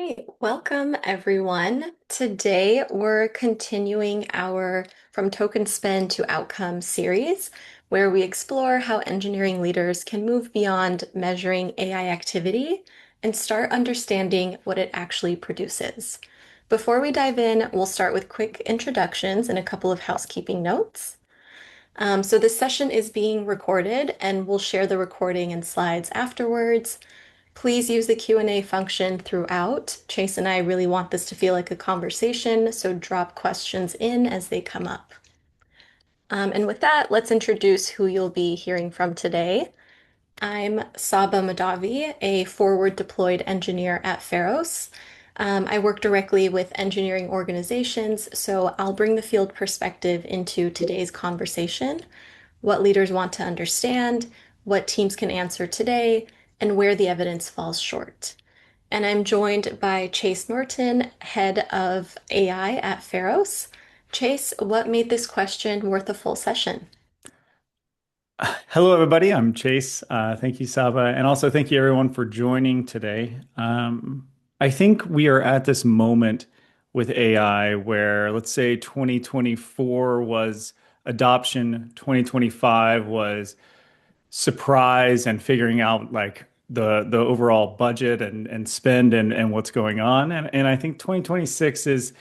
Hey, welcome everyone. Today we're continuing our From Token Spend to Outcome series, where we explore how engineering leaders can move beyond measuring AI activity and start understanding what it actually produces. Before we dive in, we'll start with quick introductions and a couple of housekeeping notes. So this session is being recorded and we'll share the recording and slides afterwards. Please use the Q&A function throughout. Chase and I really want this to feel like a conversation, so drop questions in as they come up. And with that, let's introduce who you'll be hearing from today. I'm Saba Madavi, a forward deployed engineer at Faros. I work directly with engineering organizations, so I'll bring the field perspective into today's conversation, what leaders want to understand, what teams can answer today, and where the evidence falls short. And I'm joined by Chase Norton, head of AI at Faros. Chase, what made this question worth a full session? Hello, everybody. I'm Chase. Thank you, Saba. And also thank you, everyone, for joining today. I think we are at this moment with AI where, let's say, 2024 was adoption, 2025 was surprise and figuring out like the overall budget and spend and what's going on. And I think 2026 is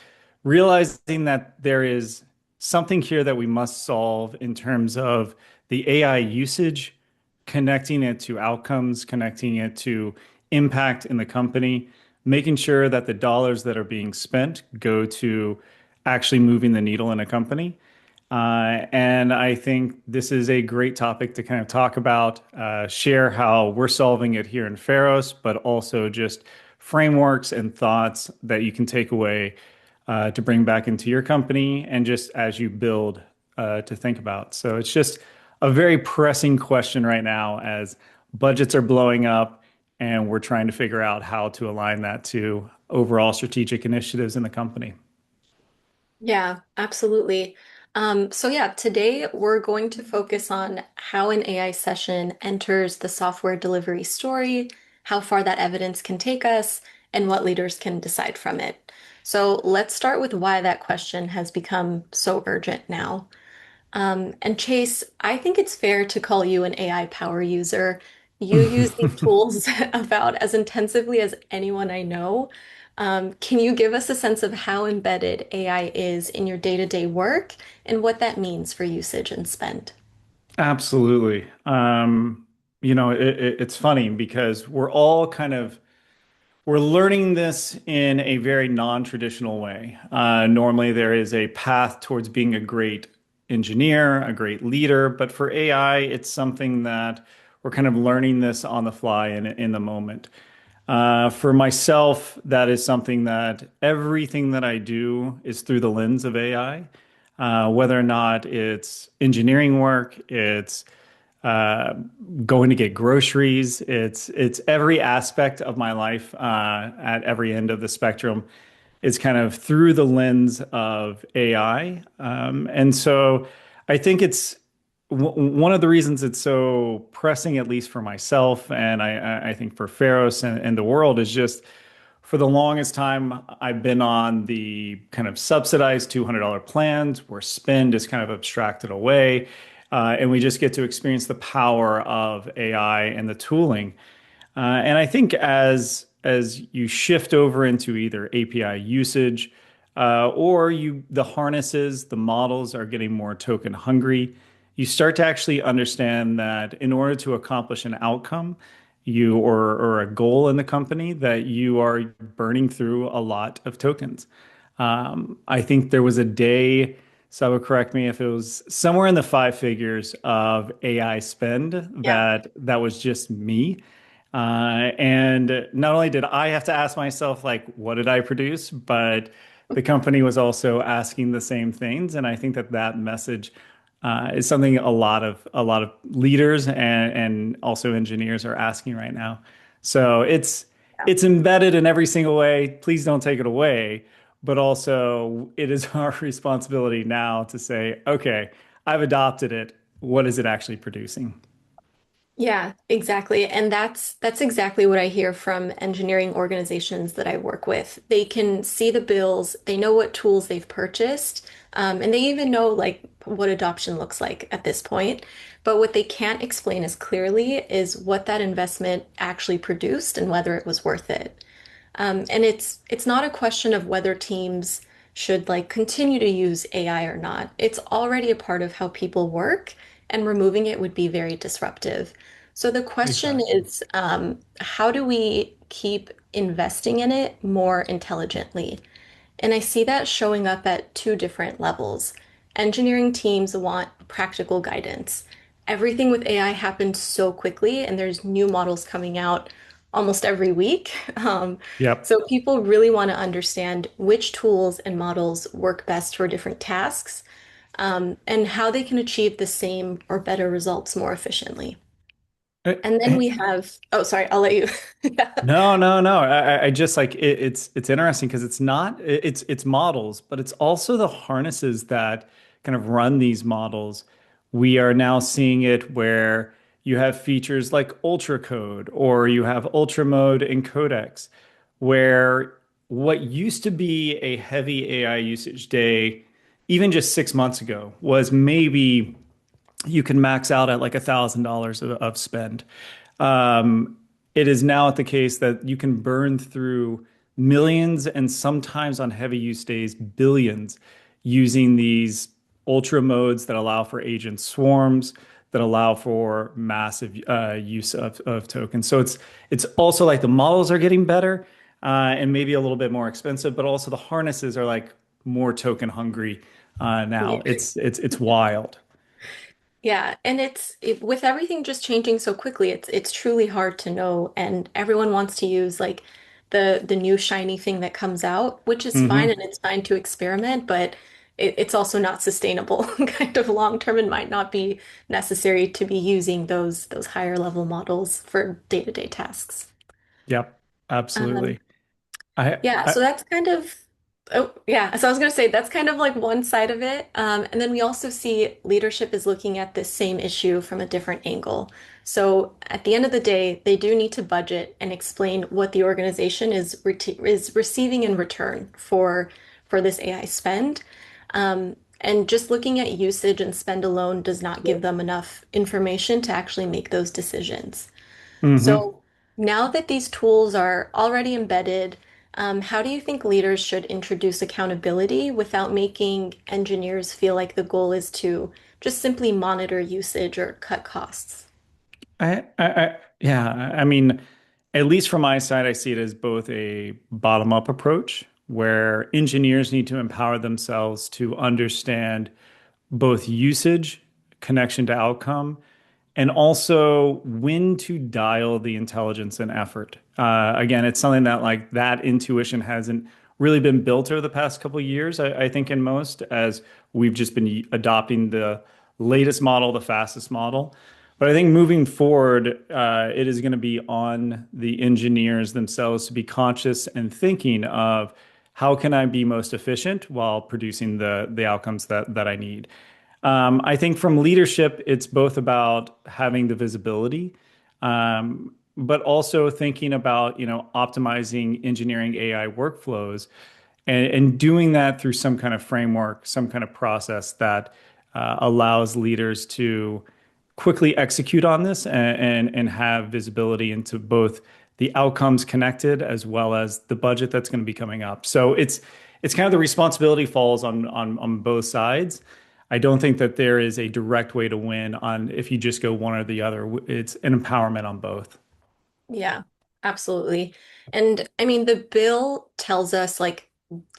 realizing that there is something here that we must solve in terms of the AI usage, connecting it to outcomes, connecting it to impact in the company, making sure that the dollars that are being spent go to actually moving the needle in a company. And I think this is a great topic to kind of talk about, share how we're solving it here in Pharos, but also just frameworks and thoughts that you can take away to bring back into your company and just as you build to think about. So it's just a very pressing question right now as budgets are blowing up and we're trying to figure out how to align that to overall strategic initiatives in the company. Yeah, absolutely. So today we're going to focus on how an AI session enters the software delivery story, how far that evidence can take us, and what leaders can decide from it. So let's start with why that question has become so urgent now. And Chase, I think it's fair to call you an AI power user. You use these tools about as intensively as anyone I know. Can you give us a sense of how embedded AI is in your day-to-day work and what that means for usage and spend? Absolutely. It's funny because we're all kind of we're learning this in a very non-traditional way. Normally, there is a path towards being a great engineer, a great leader, but for AI, it's something that we're kind of learning this on the fly in the moment. For myself, that is something that everything that I do is through the lens of AI. Whether or not it's engineering work, it's uh, going to get groceries. It's every aspect of my life at every end of the spectrum is kind of through the lens of AI. And so I think it's one of the reasons it's so pressing, at least for myself, and I think for Pharos and the world, is just for the longest time, I've been on the kind of subsidized $200 plans where spend is kind of abstracted away. And we just get to experience the power of AI and the tooling. And I think as you shift over into either API usage or the harnesses, the models are getting more token hungry, you start to actually understand that in order to accomplish an outcome, or a goal in the company, that you are burning through a lot of tokens. I think there was a day, so would correct me if it was somewhere in the five figures of AI spend Yeah. that was just me. And not only did I have to ask myself, like, what did I produce? But the company was also asking the same things. And I think that that message is something a lot of leaders and also engineers are asking right now. So it's embedded in every single way. Please don't take it away. But also, it is our responsibility now to say, okay, I've adopted it. What is it actually producing? Yeah, exactly. And that's exactly what I hear from engineering organizations that I work with. They can see the bills, they know what tools they've purchased, and they even know like what adoption looks like at this point. But what they can't explain as clearly is what that investment actually produced and whether it was worth it. And it's not a question of whether teams should like continue to use AI or not. It's already a part of how people work, and removing it would be very disruptive. So the question Exactly. is, how do we keep investing in it more intelligently? And I see that showing up at two different levels. Engineering teams want practical guidance. Everything with AI happens so quickly, and there's new models coming out almost every week. Yep. So people really want to understand which tools and models work best for different tasks, and how they can achieve the same or better results more efficiently. And then we have, oh, sorry, I'll let you. Yeah. No, no, no. I just like it's interesting because it's not it's models, but it's also the harnesses that kind of run these models. We are now seeing it where you have features like ultra code or you have ultra mode and codecs, where what used to be a heavy AI usage day, even just 6 months ago, was maybe you can max out at like $1,000 of spend. Um, it is now at the case that you can burn through millions and sometimes on heavy use days, billions using these ultra modes that allow for agent swarms, that allow for massive use of tokens. So it's also like the models are getting better and maybe a little bit more expensive, but also the harnesses are like more token hungry now. Yeah. It's wild. Yeah, and with everything just changing so quickly, it's truly hard to know, and everyone wants to use like the new shiny thing that comes out, which is fine Hmm. and it's fine to experiment, but it's also not sustainable kind of long term and might not be necessary to be using those higher level models for day-to-day tasks. Yep, Um, absolutely. I, yeah, I so that's kind of, oh, yeah. So I was going to say that's kind of like one side of it. And then we also see leadership is looking at this same issue from a different angle. So at the end of the day, they do need to budget and explain what the organization is receiving in return for this AI spend. And just looking at usage and spend alone does not give them enough information to actually make those decisions. hmm So now that these tools are already embedded, how do you think leaders should introduce accountability without making engineers feel like the goal is to just simply monitor usage or cut costs? yeah, I mean, at least from my side, I see it as both a bottom-up approach where engineers need to empower themselves to understand both usage, connection to outcome, and also when to dial the intelligence and effort. Again, it's something that like that intuition hasn't really been built over the past couple of years, I think in most, as we've just been adopting the latest model, the fastest model. But I think moving forward, it is going to be on the engineers themselves to be conscious and thinking of how can I be most efficient while producing the outcomes that I need. I think from leadership, it's both about having the visibility, but also thinking about, optimizing engineering AI workflows and doing that through some kind of framework, some kind of process that allows leaders to quickly execute on this and have visibility into both the outcomes connected as well as the budget that's going to be coming up. So it's kind of the responsibility falls on both sides. I don't think that there is a direct way to win on if you just go one or the other. It's an empowerment on both. Yeah, absolutely. And I mean, the bill tells us like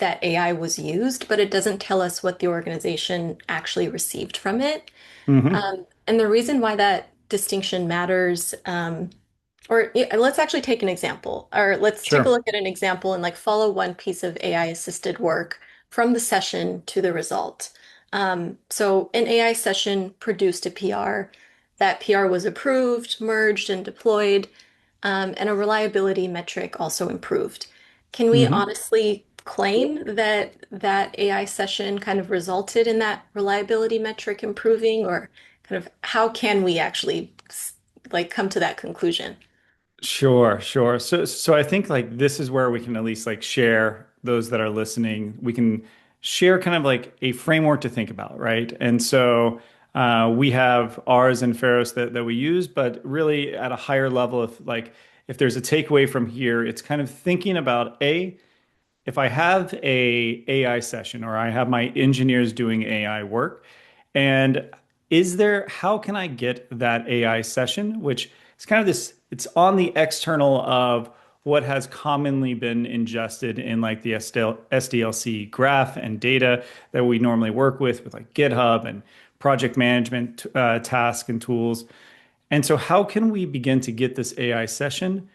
that AI was used, but it doesn't tell us what the organization actually received from it. Hmm. And the reason why that distinction matters, or yeah, let's actually take an example, or let's take a Sure. look at an example and like follow one piece of AI assisted work from the session to the result. So an AI session produced a PR. That PR was approved, merged, and deployed, and a reliability metric also improved. Can we Hmm. honestly claim that that AI session kind of resulted in that reliability metric improving, or kind of how can we actually like come to that conclusion. Sure, sure. So I think like this is where we can at least like share those that are listening. We can share kind of like a framework to think about, right? And so we have ours and Faros that we use, but really at a higher level, if there's a takeaway from here, it's kind of thinking about if I have a AI session or I have my engineers doing AI work, and how can I get that AI session, which is kind of this, it's on the external of what has commonly been ingested in like the SDLC graph and data that we normally work with like GitHub and project management tasks and tools. And so how can we begin to get this AI session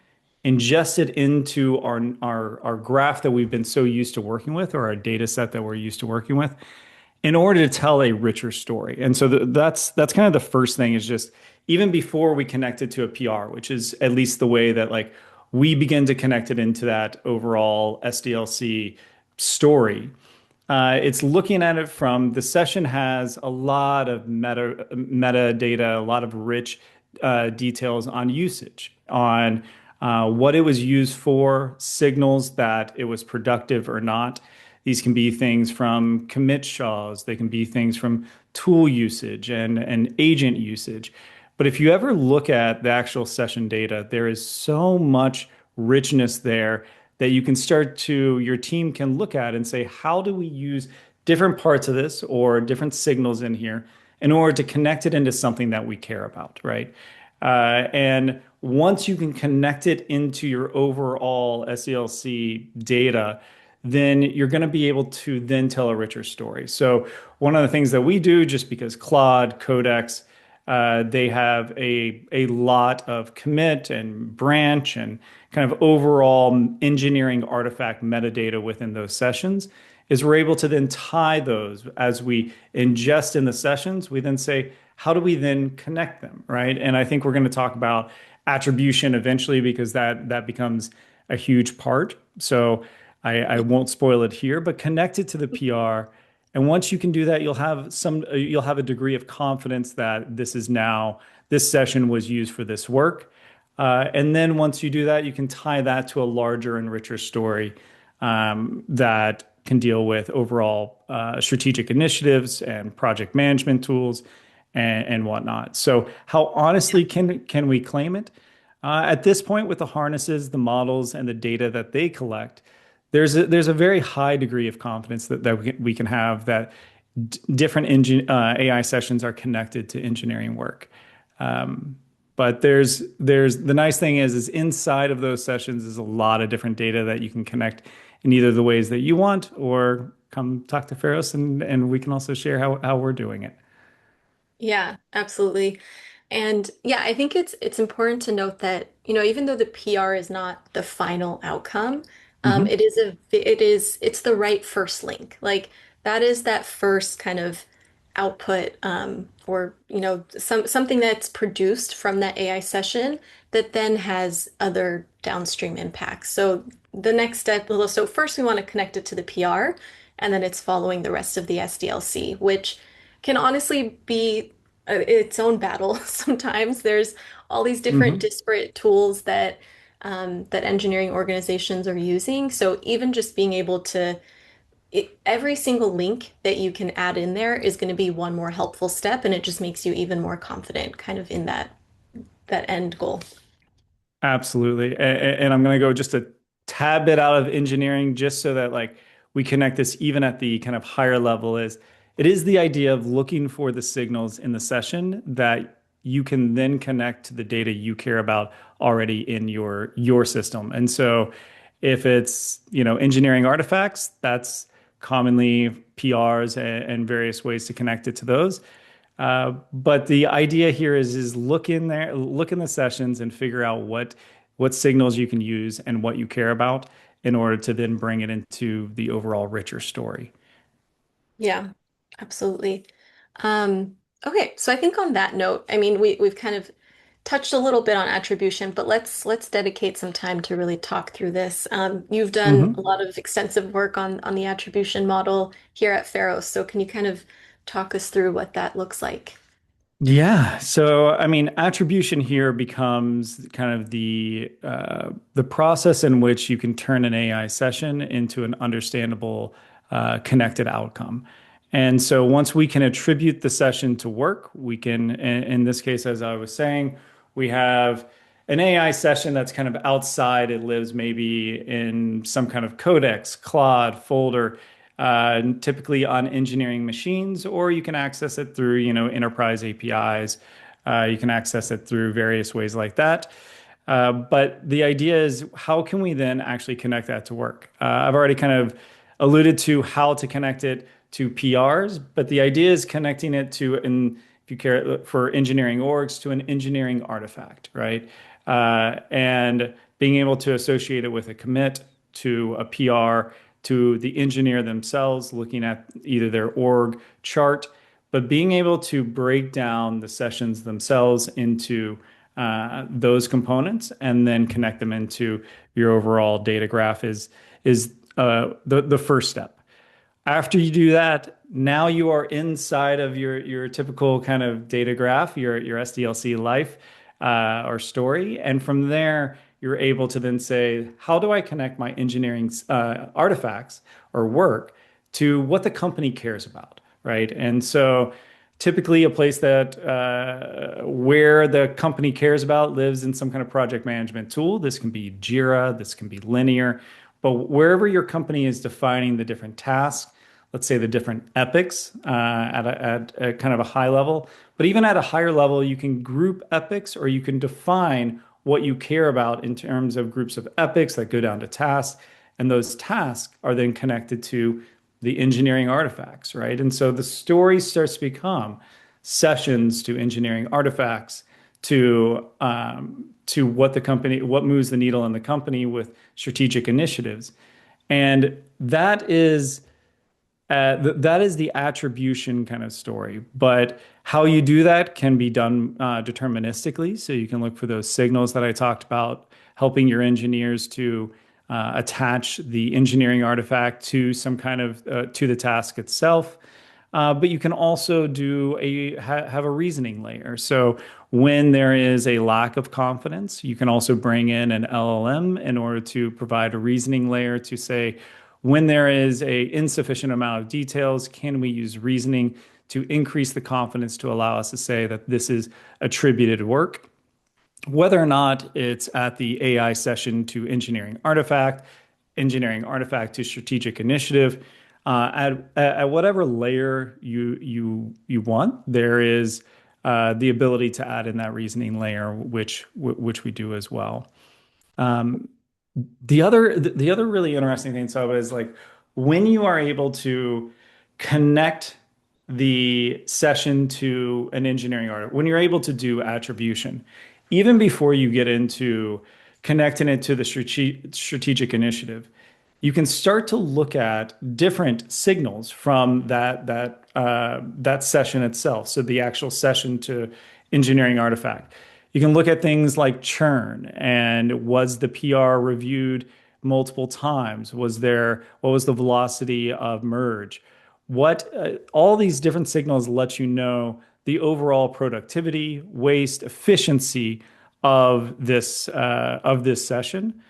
ingested into our graph that we've been so used to working with, or our data set that we're used to working with, in order to tell a richer story? And so that's kind of the first thing, is just even before we connect it to a PR, which is at least the way that like we begin to connect it into that overall SDLC story. It's looking at it from the session has a lot of metadata, a lot of rich details on usage, on what it was used for, signals that it was productive or not. These can be things from commit shaws, they can be things from tool usage and agent usage. But if you ever look at the actual session data, there is so much richness there that your team can look at and say, how do we use different parts of this or different signals in here in order to connect it into something that we care about, right? And once you can connect it into your overall SELC data, then you're going to be able to then tell a richer story. So one of the things that we do, just because Claude, Codex, they have a lot of commit and branch and kind of overall engineering artifact metadata within those sessions, is we're able to then tie those as we ingest in the sessions. We then say, how do we then connect them, right? And I think we're going to talk about attribution eventually, because that becomes a huge part. So I won't spoil it here, but connect it to the PR. And once you can do that, you'll have a degree of confidence that this session was used for this work. And then once you do that, you can tie that to a larger and richer story that can deal with overall strategic initiatives and project management tools and whatnot. So, how honestly can we claim it? At this point, with the harnesses, the models, and the data that they collect, there's a very high degree of confidence that we can have that different AI sessions are connected to engineering work. But there's the nice thing is inside of those sessions is a lot of different data that you can connect in either the ways that you want, or come talk to Faros and we can also share how we're doing it. Yeah, absolutely. And yeah, I think it's important to note that, even though the PR is not the final outcome, Hmm. it's the right first link. Like that is that first kind of output, or something that's produced from that AI session that then has other downstream impacts. So the next step, so first we want to connect it to the PR, and then it's following the rest of the SDLC, which can honestly be its own battle. Sometimes there's all these different Hmm. disparate tools that engineering organizations are using. So even just being able to every single link that you can add in there is going to be one more helpful step, and it just makes you even more confident, kind of in that end goal. Absolutely. And I'm going to go just a tad bit out of engineering just so that like we connect this even at the kind of higher level. Is it is the idea of looking for the signals in the session that you can then connect to the data you care about already in your system. And so if it's, engineering artifacts, that's commonly PRs and various ways to connect it to those. But the idea here is look in there, look in the sessions and figure out what signals you can use and what you care about in order to then bring it into the overall richer story. Yeah, absolutely. Okay, so I think on that note, I mean, we've kind of touched a little bit on attribution, but let's dedicate some time to really talk through this. You've done a Hmm. lot of extensive work on the attribution model here at Faros, so can you kind of talk us through what that looks like? Yeah. So, I mean, attribution here becomes kind of the process in which you can turn an AI session into an understandable, connected outcome. And so, once we can attribute the session to work, we can, in this case, as I was saying, we have an AI session that's kind of outside. It lives maybe in some kind of codex, Claude, folder, typically on engineering machines, or you can access it through, enterprise APIs. You can access it through various ways like that. But the idea is, how can we then actually connect that to work? I've already kind of alluded to how to connect it to PRs, but the idea is connecting it to, and if you care for engineering orgs, to an engineering artifact, right? And being able to associate it with a commit to a PR, to the engineer themselves, looking at either their org chart, but being able to break down the sessions themselves into those components and then connect them into your overall data graph is the first step. After you do that, now you are inside of your typical kind of data graph, your SDLC life or story, and from there you're able to then say, how do I connect my engineering artifacts or work to what the company cares about, right? And so typically a place that where the company cares about lives in some kind of project management tool. This can be Jira, this can be linear, but wherever your company is defining the different tasks, let's say the different epics at a kind of a high level, but even at a higher level, you can group epics or you can define what you care about in terms of groups of epics that go down to tasks. And those tasks are then connected to the engineering artifacts, right? And so the story starts to become sessions to engineering artifacts to what the company, what moves the needle in the company with strategic initiatives. And that is the attribution kind of story. But how you do that can be done deterministically. So you can look for those signals that I talked about, helping your engineers to attach the engineering artifact to some kind of to the task itself. But you can also have a reasoning layer. So when there is a lack of confidence, you can also bring in an LLM in order to provide a reasoning layer to say, when there is a insufficient amount of details, can we use reasoning to increase the confidence to allow us to say that this is attributed work? Whether or not it's at the AI session to engineering artifact to strategic initiative, at whatever layer you want, there is the ability to add in that reasoning layer, which we do as well. Um, the other really interesting thing, so is like when you are able to connect the session to an engineering artifact, when you're able to do attribution, even before you get into connecting it to the strategic initiative, you can start to look at different signals from that session itself. So the actual session to engineering artifact. You can look at things like churn and was the PR reviewed multiple times? What was the velocity of merge? All these different signals let you know the overall productivity, waste, efficiency of this session,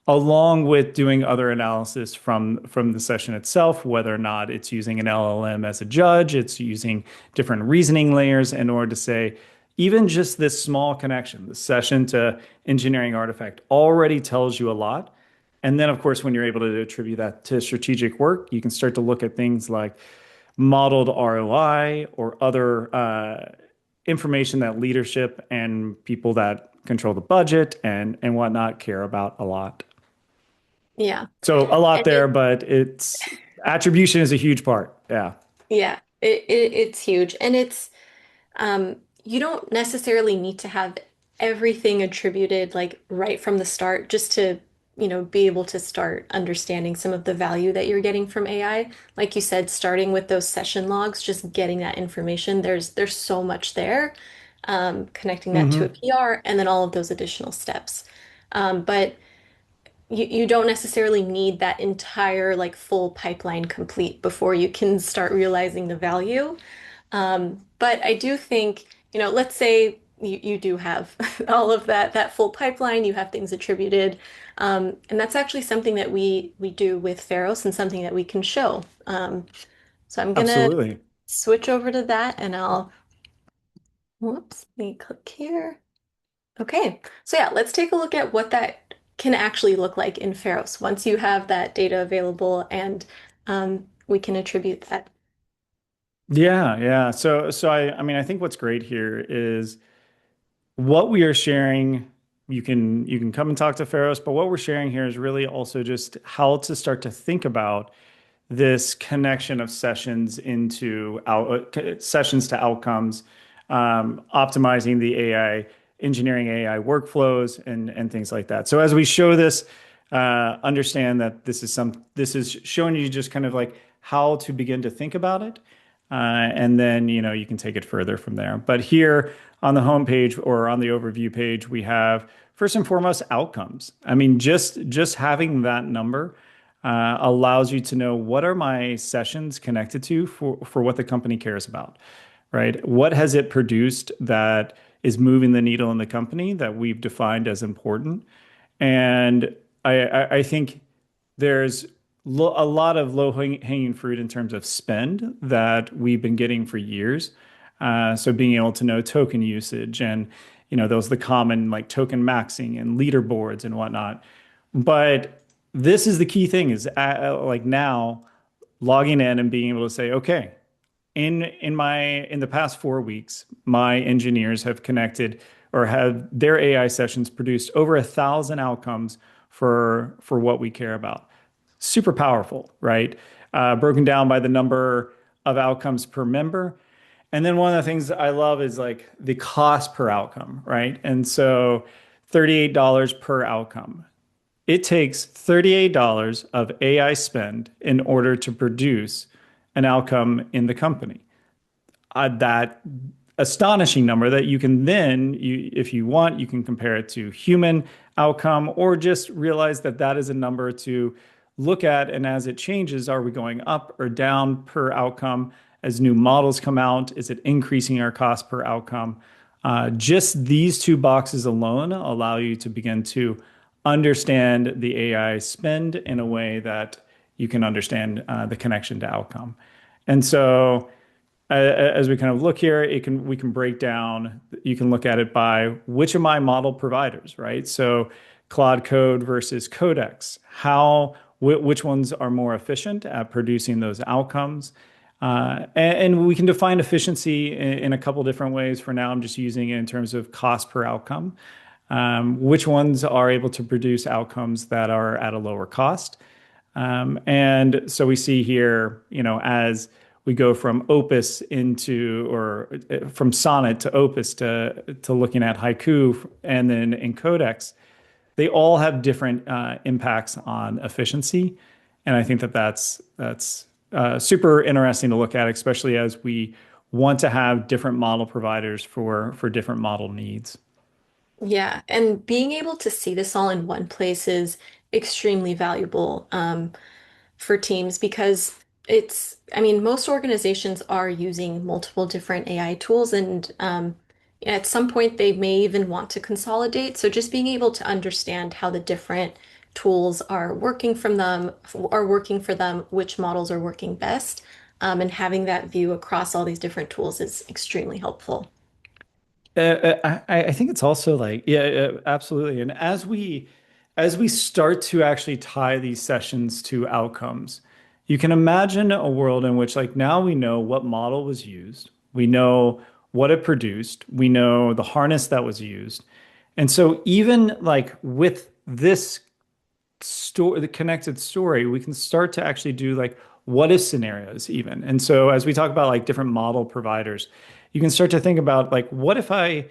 along with doing other analysis from the session itself, whether or not it's using an LLM as a judge, it's using different reasoning layers in order to say, even just this small connection, the session to engineering artifact already tells you a lot. And then, of course, when you're able to attribute that to strategic work, you can start to look at things like modeled ROI or other information that leadership and people that control the budget and whatnot care about a lot. Yeah. So a lot And there, but it's attribution is a huge part. Yeah. yeah, it's huge. And you don't necessarily need to have everything attributed like right from the start just to, be able to start understanding some of the value that you're getting from AI. Like you said, starting with those session logs, just getting that information. There's so much there. Connecting that to a Hmm. PR and then all of those additional steps. But you don't necessarily need that entire like full pipeline complete before you can start realizing the value. But I do think let's say you do have all of that full pipeline, you have things attributed. And that's actually something that we do with Pharos and something that we can show. So I'm gonna Absolutely. switch over to that and whoops, let me click here. Okay, so yeah, let's take a look at what that can actually look like in Pharos once you have that data available and we can attribute that. Yeah, yeah. I mean, I think what's great here is what we are sharing. You can come and talk to Faros, but what we're sharing here is really also just how to start to think about this connection of sessions to outcomes, optimizing the AI, engineering AI workflows, and things like that. So as we show this, understand that this is showing you just kind of like how to begin to think about it, and then you can take it further from there. But here on the homepage or on the overview page, we have first and foremost outcomes. I mean, just having that number allows you to know what are my sessions connected to for what the company cares about, right? What has it produced that is moving the needle in the company that we've defined as important? And I think there's a lot of low hanging fruit in terms of spend that we've been getting for years. So being able to know token usage and those are the common like token maxing and leaderboards and whatnot. But this is the key thing is like now logging in and being able to say, okay, in the past 4 weeks, my engineers have connected or have their AI sessions produced over 1,000 outcomes for what we care about. Super powerful, right? Broken down by the number of outcomes per member. And then one of the things that I love is like the cost per outcome, right? And so $38 per outcome. It takes $38 of AI spend in order to produce an outcome in the company. That astonishing number that you can then, if you want, you can compare it to human outcome or just realize that that is a number to look at. And as it changes, are we going up or down per outcome? As new models come out, is it increasing our cost per outcome? Just these two boxes alone allow you to begin to understand the AI spend in a way that you can understand the connection to outcome. And so, as we kind of look here, we can break down. You can look at it by which of my model providers, right? So, Claude Code versus Codex. Which ones are more efficient at producing those outcomes? And we can define efficiency in a couple different ways. For now, I'm just using it in terms of cost per outcome. Which ones are able to produce outcomes that are at a lower cost? And so we see here, as we go from Opus or from Sonnet to Opus to looking at Haiku and then in Codex, they all have different impacts on efficiency. And I think that that's super interesting to look at, especially as we want to have different model providers for different model needs. Yeah, and being able to see this all in one place is extremely valuable for teams because I mean, most organizations are using multiple different AI tools, and at some point they may even want to consolidate. So just being able to understand how the different tools are working for them, which models are working best, and having that view across all these different tools is extremely helpful. I think it's also like, yeah, absolutely. And as we start to actually tie these sessions to outcomes, you can imagine a world in which like now we know what model was used, we know what it produced, we know the harness that was used. And so even like with this story, the connected story, we can start to actually do like what if scenarios even. And so as we talk about like different model providers, you can start to think about like what if I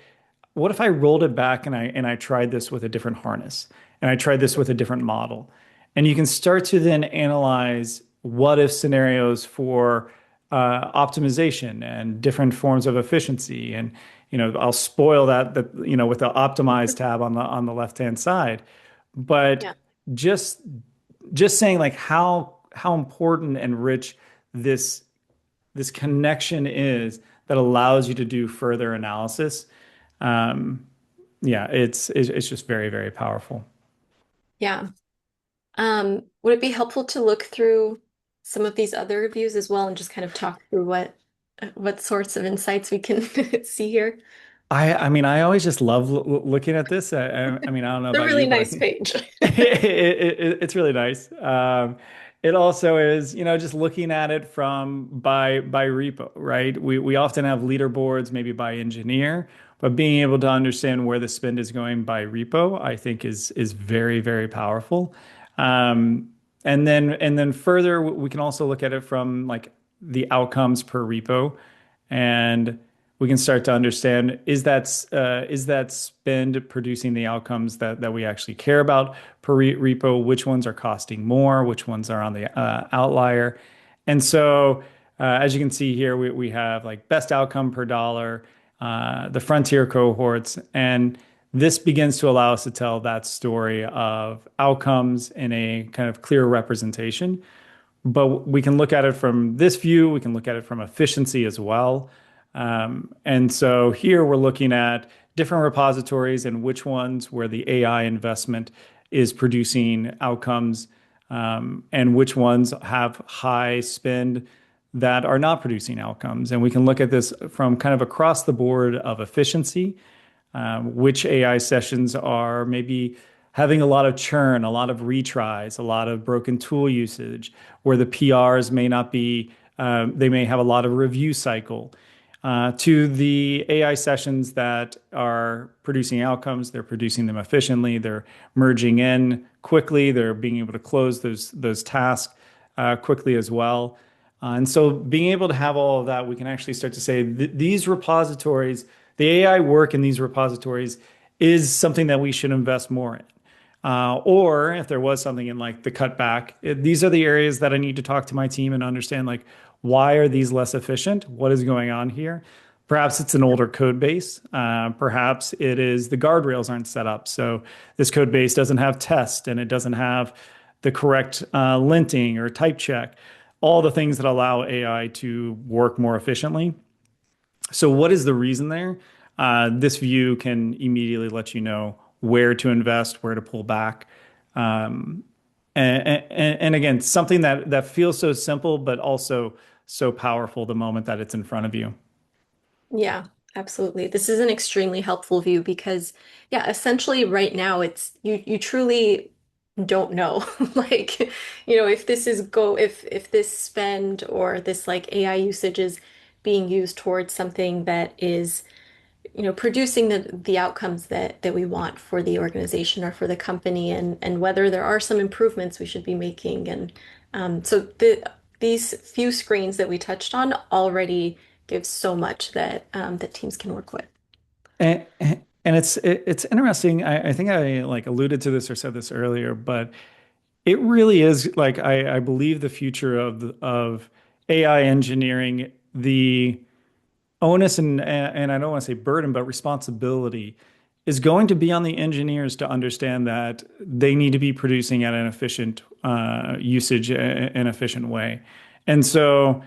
rolled it back and I tried this with a different harness and I tried this with a different model. And you can start to then analyze what if scenarios for optimization and different forms of efficiency. And I'll spoil that with the optimize tab on the left-hand side. But Yeah. just just saying like how important and rich this this connection is that allows you to do further analysis. Um, yeah, it's just very, very powerful. Yeah. Would it be helpful to look through some of these other reviews as well and just kind of talk through what sorts of insights we can see here? I mean, I always just love looking at this. I mean, I don't know It's a about really you, but I nice think page. it's really nice. It also is, just looking at it from by repo, right? We often have leaderboards, maybe by engineer, but being able to understand where the spend is going by repo, I think is very, very powerful. Um, and then further, we can also look at it from like the outcomes per repo, and we can start to understand is that spend producing the outcomes that we actually care about per repo? Which ones are costing more? Which ones are on the outlier? And so, as you can see here, we have like best outcome per dollar, the frontier cohorts, and this begins to allow us to tell that story of outcomes in a kind of clear representation. But we can look at it from this view. We can look at it from efficiency as well. And so here we're looking at different repositories and which ones where the AI investment is producing outcomes, and which ones have high spend that are not producing outcomes. And we can look at this from kind of across the board of efficiency, which AI sessions are maybe having a lot of churn, a lot of retries, a lot of broken tool usage, where the PRs may not be, they may have a lot of review cycle. To the AI sessions that are producing outcomes, they're producing them efficiently, they're merging in quickly, they're being able to close those tasks quickly as well. And so being able to have all of that, we can actually start to say these repositories, the AI work in these repositories is something that we should invest more in. Or if there was something in like the cutback, these are the areas that I need to talk to my team and understand like why are these less efficient? What is going on here? Perhaps it's an older code base. Perhaps it is the guardrails aren't set up. So this code base doesn't have test and it doesn't have the correct linting or type check, all the things that allow AI to work more efficiently. So, what is the reason there? This view can immediately let you know where to invest, where to pull back. Um, and again, something that feels so simple, but also so powerful the moment that it's in front of you. Yeah, absolutely. This is an extremely helpful view because, yeah, essentially right now it's you truly don't know. Like, if this is go if this spend or this like AI usage is being used towards something that is producing the outcomes that we want for the organization or for the company, and whether there are some improvements we should be making. And so these few screens that we touched on already give so much that teams can work with. And it's interesting. I think I like alluded to this or said this earlier, but it really is like I believe the future of AI engineering, the onus and I don't want to say burden, but responsibility is going to be on the engineers to understand that they need to be producing at an efficient usage, an efficient way. And so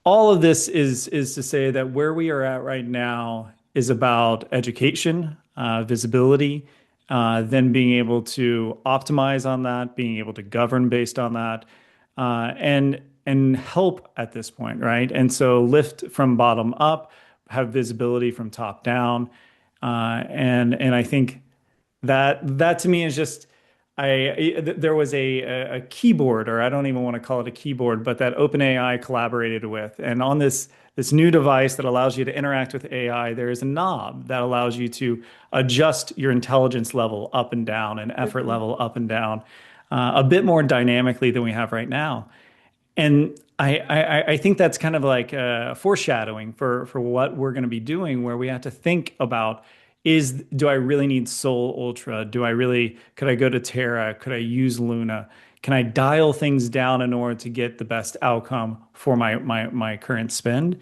all of this is to say that where we are at right now is about education, visibility, then being able to optimize on that, being able to govern based on that, and help at this point, right? And so lift from bottom up, have visibility from top down, and I think that to me is just there was a keyboard, or I don't even want to call it a keyboard, but that OpenAI collaborated with. And on this new device that allows you to interact with AI, there is a knob that allows you to adjust your intelligence level up and down and effort Mhm. level up and down, a bit more dynamically than we have right now. And I think that's kind of like foreshadowing for what we're going to be doing, where we have to think about do I really need Sol Ultra? Could I go to Terra? Could I use Luna? Can I dial things down in order to get the best outcome for my current spend?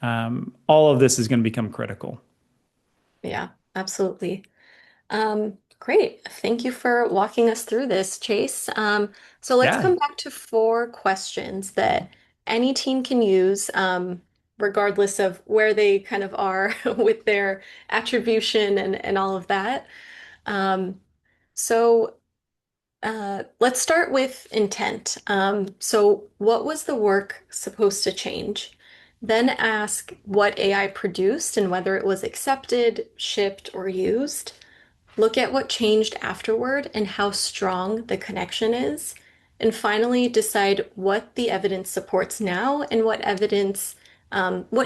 All of this is going to become critical. Yeah, absolutely. Great. Thank you for walking us through this, Chase. So let's Yeah. come back to four questions that any team can use. regardless of where they kind of are with their attribution and all of that. Um, so let's start with intent. So what was the work supposed to change? Then ask what AI produced and whether it was accepted, shipped, or used. Look at what changed afterward and how strong the connection is. And finally, decide what the evidence supports now and what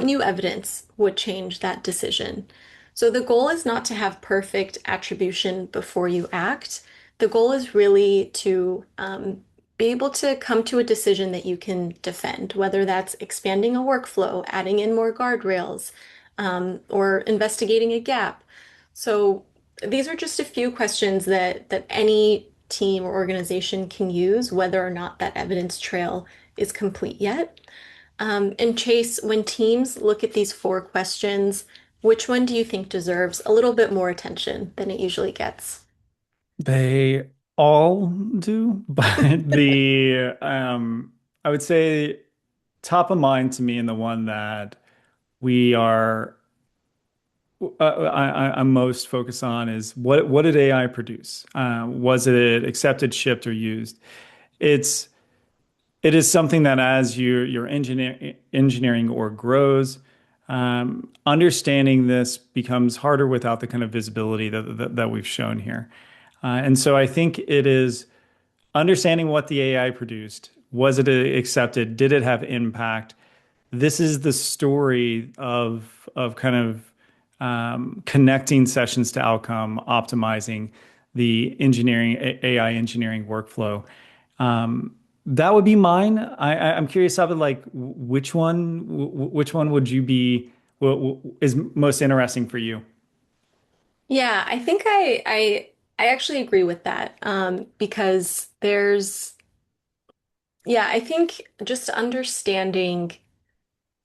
new evidence would change that decision. So the goal is not to have perfect attribution before you act. The goal is really to be able to come to a decision that you can defend, whether that's expanding a workflow, adding in more guardrails, or investigating a gap. So these are just a few questions that any team or organization can use, whether or not that evidence trail is complete yet. And Chase, when teams look at these four questions, which one do you think deserves a little bit more attention than it usually gets? They all do, but I would say top of mind to me and the one that we are I'm most focused on is what did AI produce? Was it accepted, shipped, or used? It's it is something that as your engineering org grows, understanding this becomes harder without the kind of visibility that we've shown here. And so I think it is understanding what the AI produced. Was it accepted? Did it have impact? This is the story of kind of connecting sessions to outcome, optimizing the engineering AI engineering workflow. That would be mine. I'm curious about like which one would you be is most interesting for you? Yeah, I think I actually agree with that because yeah, I think just understanding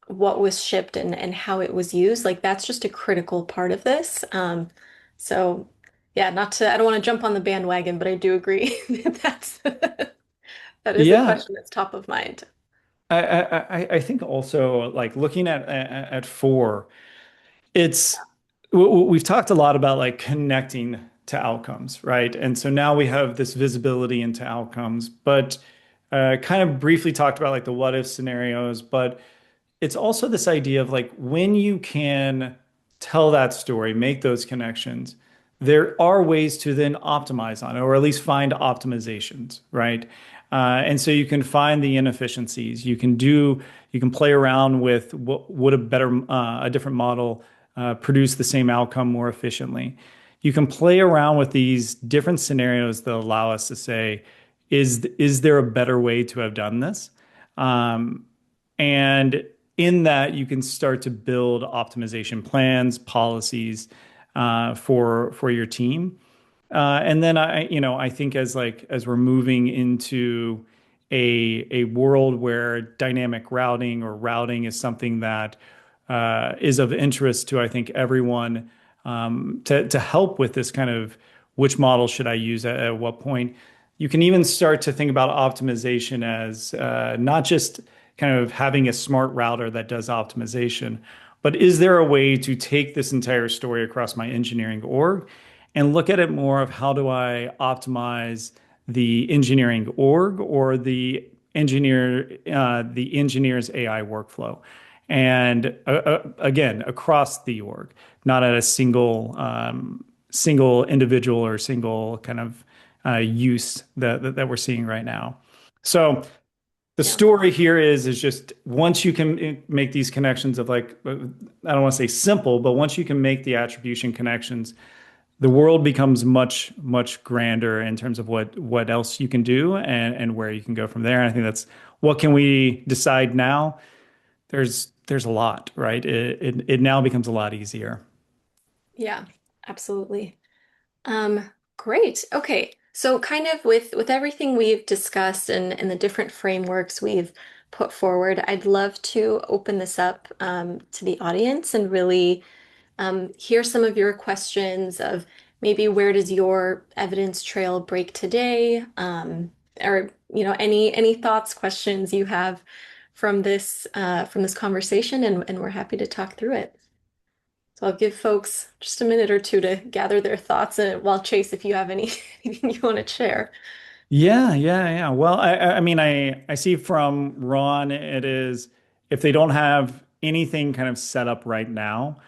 what was shipped and how it was used, like that's just a critical part of this. So yeah, not to, I don't want to jump on the bandwagon, but I do agree that that is a Yeah, question that's top of mind. I think also like looking at four. It's we've talked a lot about like connecting to outcomes, right? And so now we have this visibility into outcomes, but kind of briefly talked about like the what if scenarios, but it's also this idea of like when you can tell that story, make those connections, there are ways to then optimize on it, or at least find optimizations, right? And so you can find the inefficiencies. You can play around with what would a different model produce the same outcome more efficiently. You can play around with these different scenarios that allow us to say, is there a better way to have done this? Um, and in that, you can start to build optimization plans, policies for your team. And then I think as we're moving into a world where dynamic routing or routing is something that is of interest to I think everyone to help with this kind of which model should I use at what point. You can even start to think about optimization as not just kind of having a smart router that does optimization, but is there a way to take this entire story across my engineering org and look at it more of how do I optimize the engineering org or the engineer's AI workflow, and again across the org, not at a single individual or single kind of use that we're seeing right now. So the Yeah. story here is just once you can make these connections of like I don't want to say simple, but once you can make the attribution connections, the world becomes much grander in terms of what else you can do and where you can go from there. And I think that's what can we decide now? There's a lot, right? It now becomes a lot easier. Yeah, absolutely. Great. Okay. So kind of with everything we've discussed and the different frameworks we've put forward, I'd love to open this up to the audience and really hear some of your questions of maybe where does your evidence trail break today? Or any thoughts, questions you have from this conversation, and we're happy to talk through it. So I'll give folks just a minute or two to gather their thoughts, while Chase, if you have anything you want to share. Yeah, yeah, yeah. Well, I mean, I see from Ron, it is if they don't have anything kind of set up right now,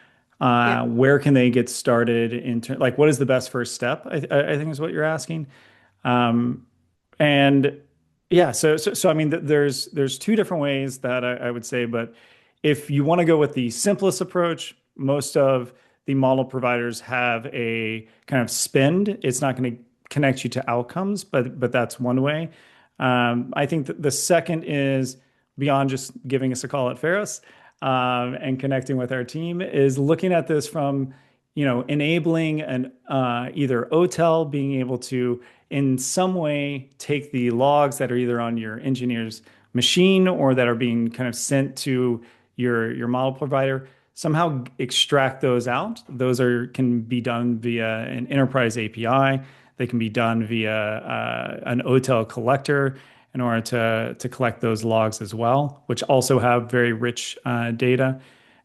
Yeah, where can they get started like what is the best first step? I think is what you're asking. Um, and yeah, so I mean, there's two different ways that I would say, but if you want to go with the simplest approach, most of the model providers have a kind of spend. It's not going to connect you to outcomes, but that's one way. I think that the second is beyond just giving us a call at Faros and connecting with our team is looking at this from enabling an either OTel being able to in some way take the logs that are either on your engineer's machine or that are being kind of sent to your model provider, somehow extract those out. Those are can be done via an enterprise API. They can be done via an OTel collector in order to collect those logs as well, which also have very rich data.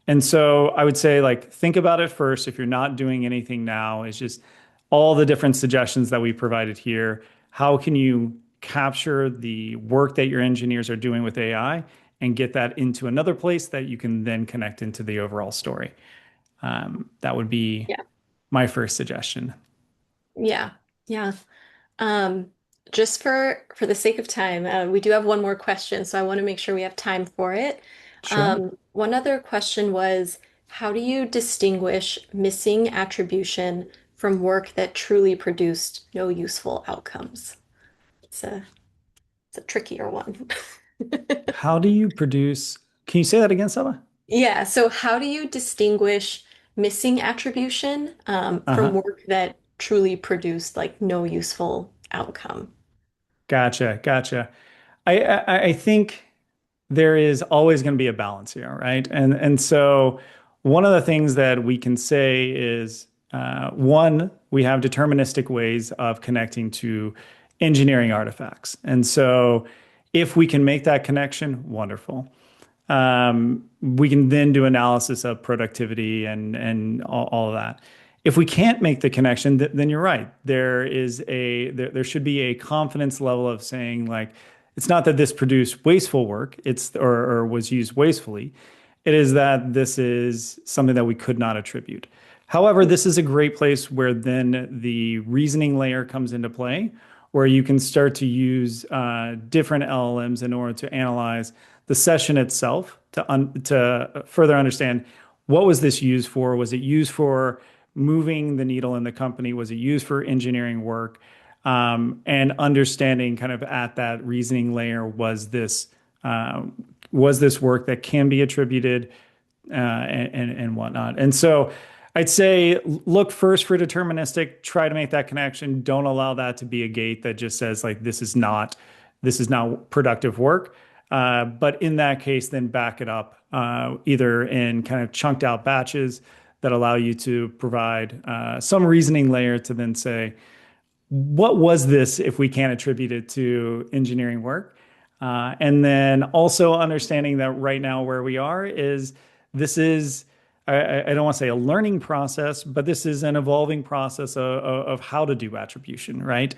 And so I would say, like, think about it first. If you're not doing anything now, it's just all the different suggestions that we provided here. How can you capture the work that your engineers are doing with AI and get that into another place that you can then connect into the overall story? That would be yeah, my first suggestion. yeah, yeah. Um, just for the sake of time, we do have one more question, so I want to make sure we have time for it. Sure. One other question was, how do you distinguish missing attribution from work that truly produced no useful outcomes? It's a it's a trickier one. How do you produce? Can you say that again, Saba? Yeah, so how do you distinguish missing attribution from Uh-huh. work that truly produced like no useful outcome? Gotcha. Gotcha. I think there is always going to be a balance here, right? And so one of the things that we can say is one, we have deterministic ways of connecting to engineering artifacts. And so if we can make that connection, wonderful. We can then do analysis of productivity and all of that. If we can't make the connection, then you're right. There should be a confidence level of saying like it's not that this produced wasteful work, or was used wastefully. It is that this is something that we could not attribute. However, this is a great place where then the reasoning layer comes into play, where you can start to use different LLMs in order to analyze the session itself to further understand what was this used for? Was it used for moving the needle in the company? Was it used for engineering work? And understanding kind of at that reasoning layer, uh, was this work that can be attributed and whatnot. And so I'd say look first for deterministic, try to make that connection. Don't allow that to be a gate that just says like this is not productive work. But in that case, then back it up either in kind of chunked out batches that allow you to provide some reasoning layer to then say, what was this if we can't attribute it to engineering work? And then also understanding that right now where we are is this is, I don't want to say a learning process, but this is an evolving process of how to do attribution, right?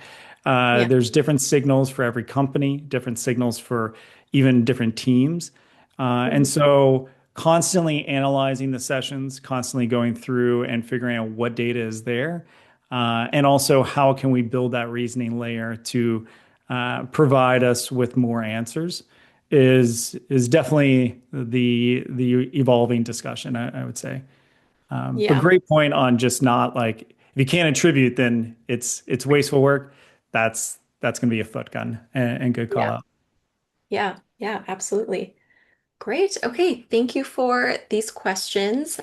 Yeah. There's different signals for every company, different signals for even different teams. And Mhm. so constantly analyzing the sessions, constantly going through and figuring out what data is there. And also, how can we build that reasoning layer to provide us with more answers is definitely the evolving discussion, I would say. But Yeah. great point on just not like if you can't attribute, then it's wasteful work. That's going to be a foot gun and good call Yeah. out. Yeah. Yeah. Absolutely. Great. Okay. Thank you for these questions.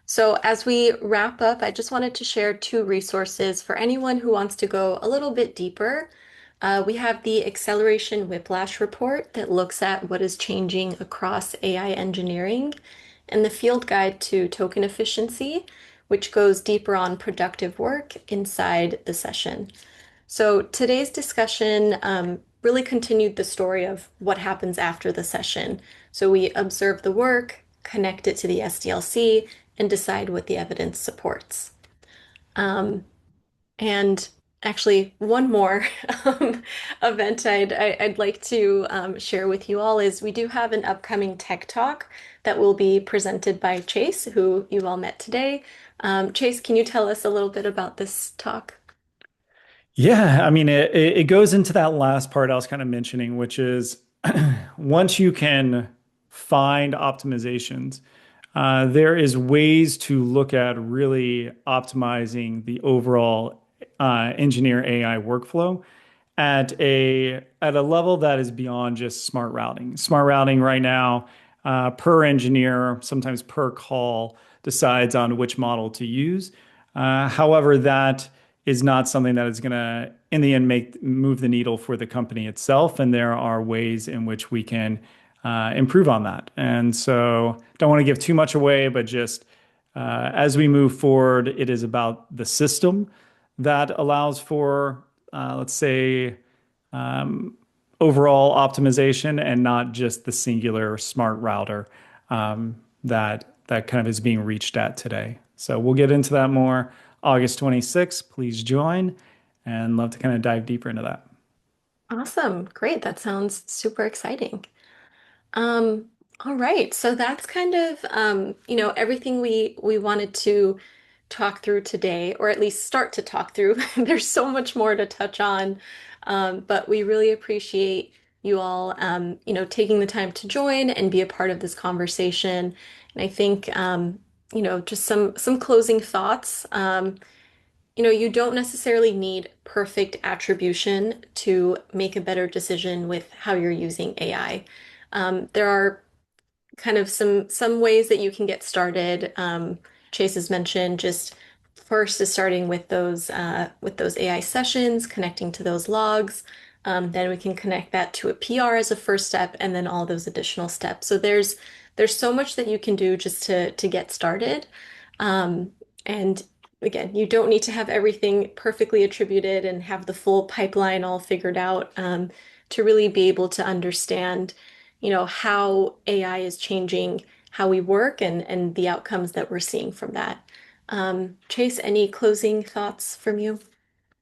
So as we wrap up, I just wanted to share two resources for anyone who wants to go a little bit deeper. We have the Acceleration Whiplash report that looks at what is changing across AI engineering, and the Field Guide to Token Efficiency, which goes deeper on productive work inside the session. So today's discussion really continued the story of what happens after the session. So we observe the work, connect it to the SDLC, and decide what the evidence supports. Um, and actually, one more event I'd like to share with you all is we do have an upcoming tech talk that will be presented by Chase, who you all met today. Chase, can you tell us a little bit about this talk? Yeah, I mean, it goes into that last part I was kind of mentioning, which is once you can find optimizations, there is ways to look at really optimizing the overall engineer AI workflow at a level that is beyond just smart routing. Smart routing right now, per engineer, sometimes per call, decides on which model to use. However, that is not something that is going to, in the end, make move the needle for the company itself. And there are ways in which we can improve on that. And so, don't want to give too much away, but just as we move forward, it is about the system that allows for, let's say, overall optimization and not just the singular smart router that kind of is being reached at today. So we'll get into that more August 26th. Please join and love to kind of dive deeper into that. Awesome. Great. That sounds super exciting. Um, all right. So that's kind of everything we wanted to talk through today, or at least start to talk through. There's so much more to touch on. But we really appreciate you all taking the time to join and be a part of this conversation. And I think just some closing thoughts. You don't necessarily need perfect attribution to make a better decision with how you're using AI. There are kind of some ways that you can get started. Chase has mentioned just first is starting with those AI sessions, connecting to those logs. Then we can connect that to a PR as a first step, and then all those additional steps. So there's so much that you can do just to get started. Um, and again, you don't need to have everything perfectly attributed and have the full pipeline all figured out to really be able to understand how AI is changing how we work and the outcomes that we're seeing from that. Chase, any closing thoughts from you?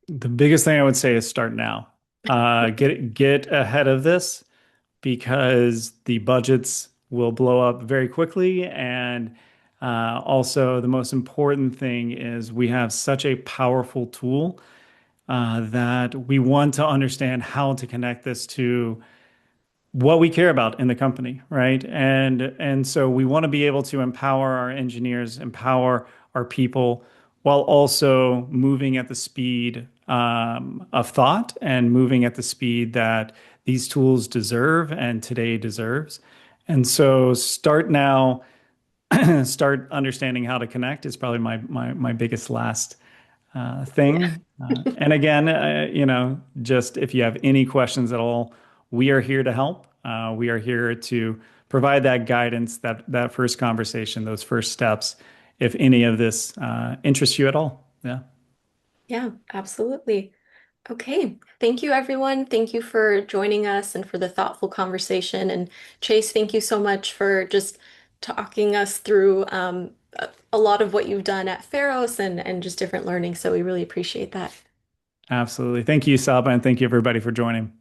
The biggest thing I would say is start now. Get ahead of this because the budgets will blow up very quickly. And also, the most important thing is we have such a powerful tool that we want to understand how to connect this to what we care about in the company, right? And so we want to be able to empower our engineers, empower our people, while also moving at the speed of thought and moving at the speed that these tools deserve and today deserves. And so start now, start understanding how to connect is probably my biggest last Yeah. thing. And again, just if you have any questions at all, we are here to help. We are here to provide that guidance, that first conversation, those first steps, if any of this interests you at all. Yeah, Yeah, absolutely. Okay. Thank you, everyone. Thank you for joining us and for the thoughtful conversation. And Chase, thank you so much for just talking us through a lot of what you've done at Faros and just different learning. So we really appreciate that. absolutely. Thank you, Saba, and thank you everybody for joining.